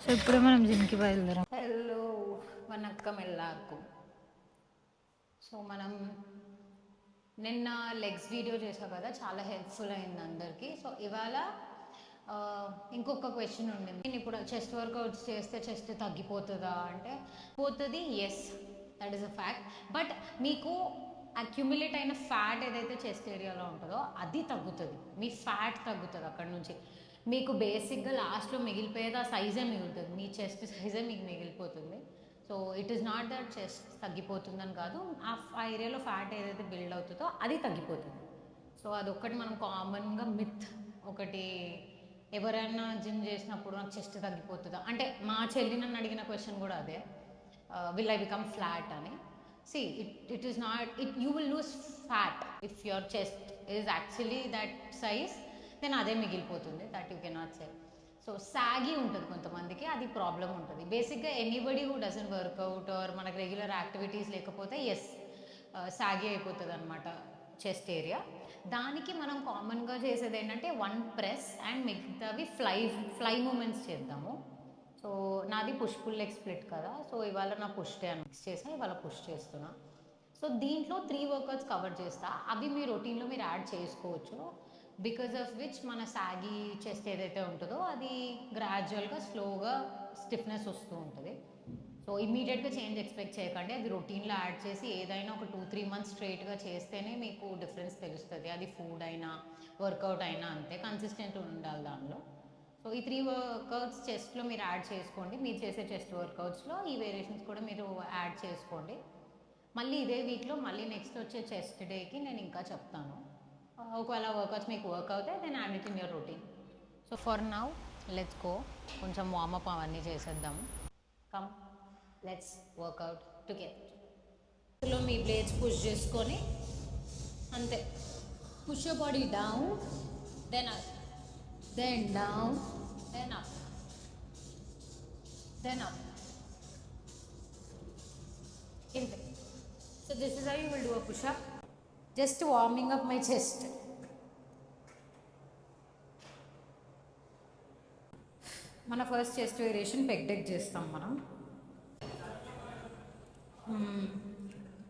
So ఇప్పుడు మనం జిమ్కి బయలుదేరాం. హలో వనక్కం ఎల్లాకు. సో మనం నిన్న లెగ్స్ వీడియో చేసాం కదా, చాలా హెల్ప్ఫుల్ అయింది అందరికీ. సో ఇవాళ ఇంకొక క్వశ్చన్ ఉండింది. నేను ఇప్పుడు చెస్ట్ వర్కౌట్స్ చేస్తే చెస్ట్ తగ్గిపోతుందా అంటే పోతుంది, yes, that is a fact. But మీకు అక్యుములేట్ అయిన ఫ్యాట్ ఏదైతే చెస్ట్ ఏరియాలో ఉంటుందో అది తగ్గుతుంది, మీ ఫ్యాట్ తగ్గుతుంది. అక్కడ నుంచి మీకు బేసిక్గా లాస్ట్లో మిగిలిపోయేది ఆ సైజే మిగులుతుంది, మీ చెస్ట్ సైజే మీకు మిగిలిపోతుంది. So it is not that chest తగ్గిపోతుందని కాదు, ఆ ఏరియాలో ఫ్యాట్ ఏదైతే బిల్డ్ అవుతుందో అది తగ్గిపోతుంది. సో అదొక్కటి మనం కామన్గా మిత్ ఒకటి. ఎవరైనా జిమ్ చేసినప్పుడు నాకు చెస్ట్ తగ్గిపోతుందా అంటే, మా చెల్లి నన్ను అడిగిన క్వశ్చన్ కూడా అదే, విల్ ఐ బికమ్ ఫ్లాట్ అని. See, it is not, you will lose fat if your chest is actually that size, then అదే మిగిలిపోతుంది, that you cannot say. So సాగి ఉంటుంది కొంతమందికి, అది ప్రాబ్లం ఉంటుంది. బేసిక్గా anybody who doesn't workout or మనకు రెగ్యులర్ యాక్టివిటీస్ లేకపోతే ఎస్ సాగి అయిపోతుంది అనమాట చెస్ట్ ఏరియా. దానికి మనం కామన్గా చేసేది ఏంటంటే వన్ ప్రెస్ అండ్ మిగతావి ఫ్లై మూమెంట్స్ చేద్దాము. సో నాది పుష్ పుల్ లెగ్ స్ప్లిట్ కదా, సో ఇవాళ నా పుష్ డే మిక్స్ చేసా, ఇవాళ పుష్ చేస్తున్నా. సో దీంట్లో 3 వర్కౌట్స్ కవర్ చేస్తా, అవి మీ రొటీన్లో మీరు యాడ్ చేసుకోవచ్చు. బికాజ్ ఆఫ్ విచ్ మన సాగి చెస్ట్ ఏదైతే ఉంటుందో అది గ్రాడ్యువల్గా స్లోగా స్టిఫ్నెస్ వస్తూ ఉంటుంది. సో ఇమీడియట్గా చేంజ్ ఎక్స్పెక్ట్ చేయకండి, అది రొటీన్లో యాడ్ చేసి ఏదైనా ఒక 2-3 మంత్స్ స్ట్రైట్గా చేస్తేనే మీకు డిఫరెన్స్ తెలుస్తుంది. అది ఫుడ్ అయినా వర్కౌట్ అయినా అంతే, కన్సిస్టెంట్ ఉండాలి దానిలో. సో ఈ 3 వర్కౌట్స్ చెస్ట్లో మీరు యాడ్ చేసుకోండి. మీరు చేసే చెస్ట్ వర్కౌట్స్లో ఈ వేరియేషన్స్ కూడా మీరు యాడ్ చేసుకోండి. మళ్ళీ ఇదే వీక్లో మళ్ళీ నెక్స్ట్ వచ్చే చెస్ట్ డేకి నేను ఇంకా చెప్తాను. ఒకవేళ వర్కౌట్స్ మీకు వర్క్ అవుతాయి, then add it in your routine. So for now let's go, కొంచెం వార్మప్ అవన్నీ చేసేద్దాము. Come let's workout together. మీ బ్లేడ్స్ పుష్ చేసుకొని అంతే, push your body down, then up, then down, then up, then up. Inte. So this is how you will do a push-up. Just warming up my chest. మన first chest variation pec deck చేస్తాం మనం.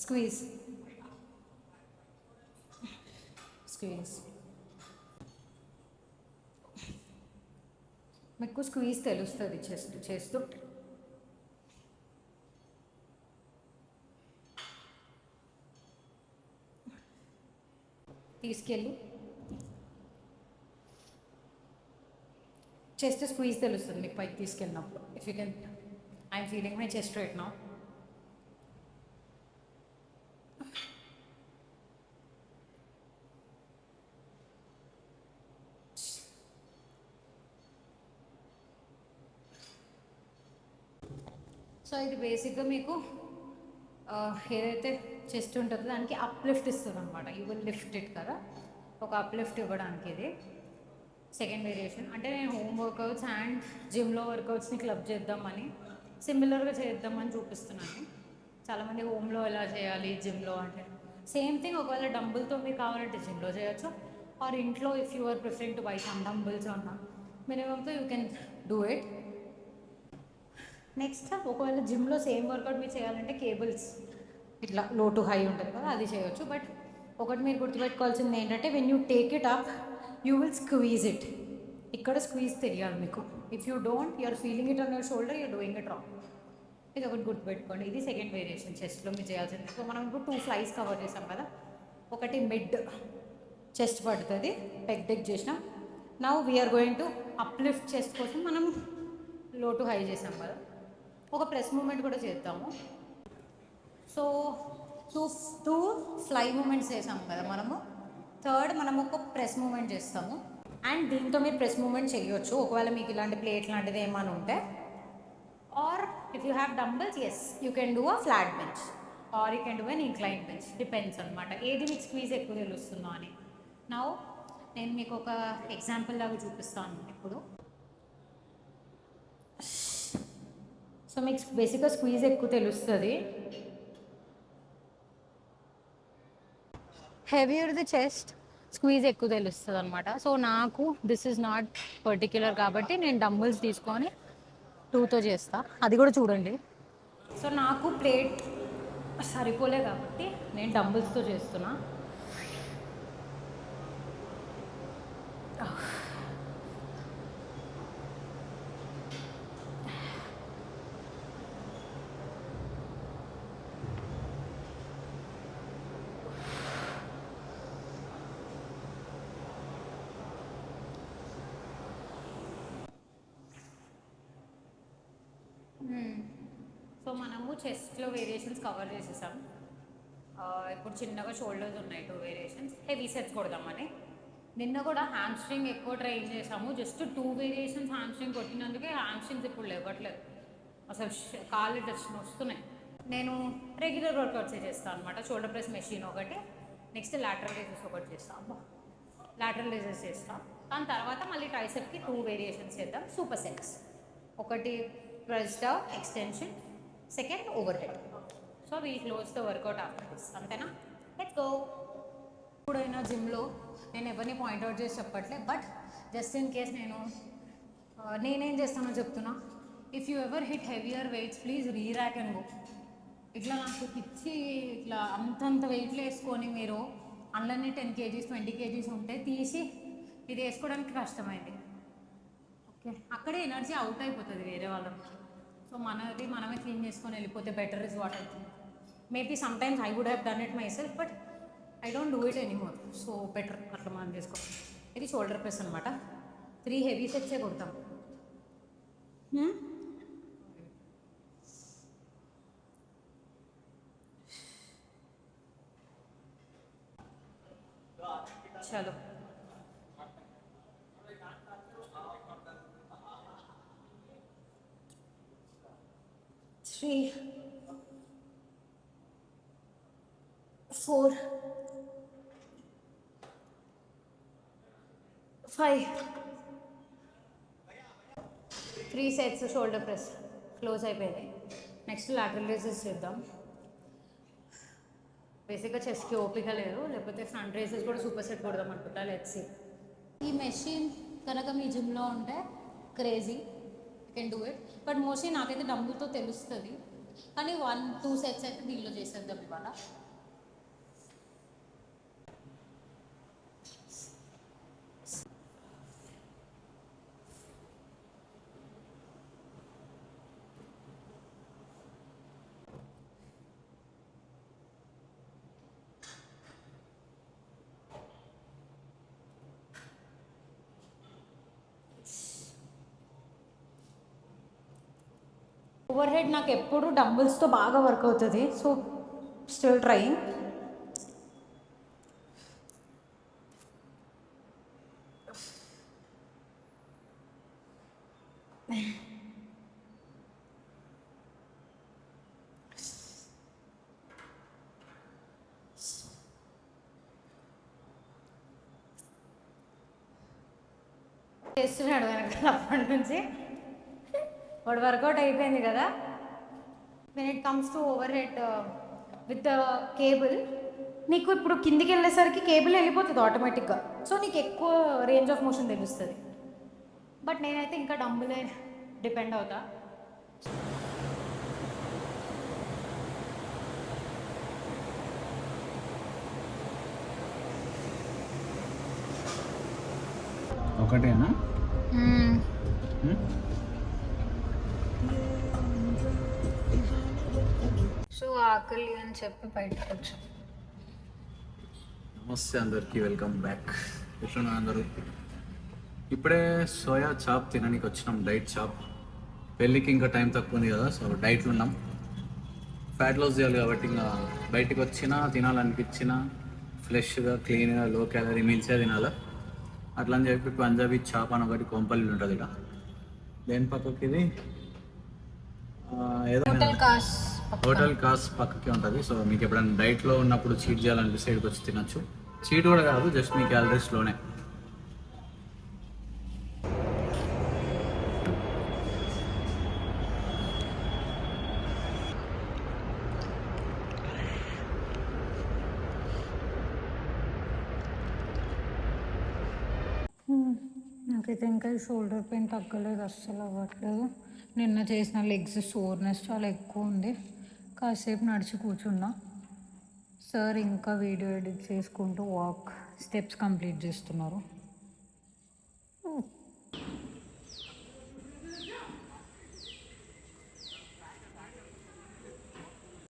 Squeeze squeeze. మీకు squeeze తెలుస్తుంది chest చేస్తూ. తీసుకెళ్ళి chest squeeze తెలుస్తుంది మీకు పైకి తీసుకెళ్ళినప్పుడు. If you can, I'm feeling my chest right now. So ఇది బేసిక్గా మీకు ఏదైతే చెస్ట్ ఉంటుందో దానికి అప్లిఫ్ట్ ఇస్తుంది అనమాట. యూ విల్ లిఫ్ట్ ఇట్ కదా, ఒక అప్లిఫ్ట్ ఇవ్వడానికి ఇది సెకండ్ వేరియేషన్. అంటే నేను హోమ్ వర్కౌట్స్ అండ్ జిమ్లో వర్కౌట్స్ని క్లబ్ చేద్దామని, సిమిలర్గా చేద్దామని చూపిస్తున్నాను. చాలామంది హోమ్లో ఎలా చేయాలి, జిమ్లో అంటే సేమ్ థింగ్. ఒకవేళ డంబుల్తో మీకు కావాలంటే జిమ్లో చేయొచ్చు, ఆర్ ఇంట్లో if you are preferring to buy some dumbbells అన్న మినిమంతో you can do it. Next ఒకవేళ జిమ్లో సేమ్ వర్కౌట్ మీరు చేయాలంటే కేబుల్స్ ఇట్లా లో టు హై ఉంటుంది కదా, అది చేయొచ్చు. బట్ ఒకటి మీరు గుర్తుపెట్టుకోవాల్సింది ఏంటంటే, when you take it up you will squeeze it. ఇక్కడ స్క్వీజ్ తెలియాలి మీకు. If you don't, you're feeling it on your shoulder, you're doing it wrong. ఇది ఒకటి గుర్తుపెట్టుకోండి. ఇది సెకండ్ వేరియేషన్ చెస్ట్లో మీరు చేయాల్సింది. సో మనం ఇప్పుడు 2 ఫ్లైస్ కవర్ చేసాం కదా, ఒకటి మిడ్ చెస్ట్ పడుతుంది పెగ్ డెక్ చేసిన. Now we're going to uplift chest కోసం మనం లో టు హై చేసాం కదా, ఒక ప్రెస్ మూమెంట్ కూడా చేద్దాము. సో టూ ఫ్లై మూమెంట్స్ చేసాము కదా మనము. థర్డ్ మనం ఒక ప్రెస్ మూమెంట్ చేస్తాము, అండ్ దీంతో మీరు ప్రెస్ మూమెంట్ చేయొచ్చు ఒకవేళ మీకు ఇలాంటి ప్లేట్ లాంటిది ఏమైనా ఉంటే. Or if you have dumbbells, yes you can do a flat bench or you can do an incline bench, depends అనమాట ఏది మీకు స్క్వీజ్ ఎక్కువ తెలుస్తుందో అని. నౌ నేను మీకు ఒక ఎగ్జాంపుల్ లాగా చూపిస్తాను ఇప్పుడు. సో మీకు బేసిక్గా స్క్వీజ్ ఎక్కువ తెలుస్తుంది. హెవియర్ ది చెస్ట్ స్క్వీజ్ ఎక్కువ తెలుస్తుంది అనమాట. సో నాకు దిస్ ఈజ్ నాట్ పర్టిక్యులర్ కాబట్టి నేను డంబుల్స్ తీసుకొని 2తో చేస్తా, అది కూడా చూడండి. సో నాకు ప్లేట్ సరిపోలే కాబట్టి నేను డంబుల్స్తో చేస్తున్నా. సో మనము చెస్ట్లో వేరియేషన్స్ కవర్ చేసేసాం. ఇప్పుడు చిన్నగా షోల్డర్స్ ఉన్నాయి, 2 వేరియేషన్స్. Heavy sets కొడదామని. నిన్న కూడా హ్యామ్స్ట్రింగ్ ఎక్కువ ట్రైన్ చేసాము. జస్ట్ 2 వేరియేషన్స్ హ్యామ్స్ట్రింగ్ కొట్టినందుకే హ్యామ్స్ట్రింగ్స్ ఇప్పుడు లేవట్లేదు, అసలు కాళ్ళు టచ్ వస్తున్నాయి. నేను రెగ్యులర్ వర్కౌట్స్ చేస్తాను అనమాట. షోల్డర్ ప్రెస్ మెషిన్ ఒకటి, నెక్స్ట్ లాటరల్ రేజెస్ ఒకటి చేస్తాను. లాటరల్ రేజెస్ చేస్తాం. దాని తర్వాత మళ్ళీ ట్రైసెప్కి 2 వేరియేషన్స్ చేద్దాం. సూపర్ సెట్స్, ఒకటి press down extension, second overhead. So we'll close the workout after this. అంతేనా? Let's go. ఎప్పుడైనా జిమ్లో నేను ఎవరిని పాయింట్అవుట్ చేసి చెప్పట్లే, బట్ జస్ట్ ఇన్ కేస్ నేనేం చేస్తానో చెప్తున్నా. If you ever hit heavier weights, please rerack and go. ఇట్లా నాకు పిచ్చి ఇట్లా అంతంత వెయిట్లు వేసుకొని మీరు అందులోనే 10 kgs 20 kgs ఉంటే తీసి ఇది వేసుకోవడానికి కష్టమైంది. ఓకే, అక్కడే ఎనర్జీ అవుట్ అయిపోతుంది వేరే వాళ్ళకి. సో మనది మనమే క్లీన్ చేసుకొని వెళ్ళిపోతే better is what I think. Maybe sometimes I would have done it myself, but I don't do it anymore. So better అట్లా మనం చేసుకోవాలి. ఇది షోల్డర్ ప్రెస్ అనమాట. 3 హెవీ సెట్సే కొడతాం. చలో, three, 4, 5. 3 sets shoulder press close అయిపోయింది. Next lateral raises చేద్దాం. బేసిక్గా చెస్ట్కి ఓపిక లేదు, లేకపోతే ఫ్రంట్ రేసెస్ కూడా సూపర్ సెట్ కొడదాం అనుకుంటా. Let's see. ఈ మెషిన్ కనుక మీ జిమ్లో ఉంటే crazy, you can do it. But mostly నాకైతే డంబుల్తో తెలుస్తుంది, కానీ 1-2 సెట్స్ అయితే దీనిలో చేసేద్దాం ఇవాళ. ఓవర్ హెడ్ నాకు ఎప్పుడు డంబుల్స్తో బాగా వర్క్ అవుతుంది. So still trying. చేస్తున్నాడు వెనకాల అప్పటి నుంచి. వాడు వర్కౌట్ అయిపోయింది కదా. When it comes to over head with the cable, నీకు ఇప్పుడు కిందికి వెళ్ళేసరికి కేబుల్ వెళ్ళిపోతుంది ఆటోమేటిక్గా. సో నీకు ఎక్కువ రేంజ్ ఆఫ్ మోషన్ తెలుస్తుంది. బట్ నేనైతే ఇంకా డంబులే డిపెండ్ అవుతా. ఒకటేనా? సో ఆకలి అని చెప్పి బయటకు వచ్చాం. నమస్తే అందరికి, వెల్కమ్ బ్యాక్. ఎట్లున్నా అందరూ? ఇప్పుడే సోయా చాప్ తినడానికి వచ్చినాం, డైట్ చాప్. పెళ్ళికి ఇంకా టైం తక్కువ ఉంది కదా, సో డైట్లో ఉన్నాం. ఫ్యాట్ లాస్ చేయాలి కాబట్టి ఇంకా బయటకు వచ్చినా తినాలనిపించిన ఫ్రెష్గా క్లీన్గా లో క్యాలరీ మీల్సే తినాలి. అట్లా అని చెప్పి పంజాబీ చాప్ అని ఒకటి కొంపల్లి ఉంటుంది ఇక్కడ. దేని పక్కకి ఇది ఏదో హోటల్ కాస్ పక్కకి ఉంటుంది. సో మీకు ఎప్పుడైనా డైట్లో ఉన్నప్పుడు చీట్ చేయాలనిపిస్తే ఇక్కడికి వచ్చి తినచ్చు. చీట్ కూడా కాదు, జస్ట్ మీ క్యాలరీస్లోనే. నాకైతే ఇంకా షోల్డర్ పెయిన్ తగ్గలేదు, అస్సలు అవ్వట్లేదు. నిన్న చేసిన లెగ్స్ సోర్నెస్ చాలా ఎక్కువ ఉంది. కాసేపు నడిచి కూర్చున్నా. సార్ ఇంకా వీడియో ఎడిట్ చేసుకుంటూ వాక్ స్టెప్స్ కంప్లీట్ చేస్తున్నారు.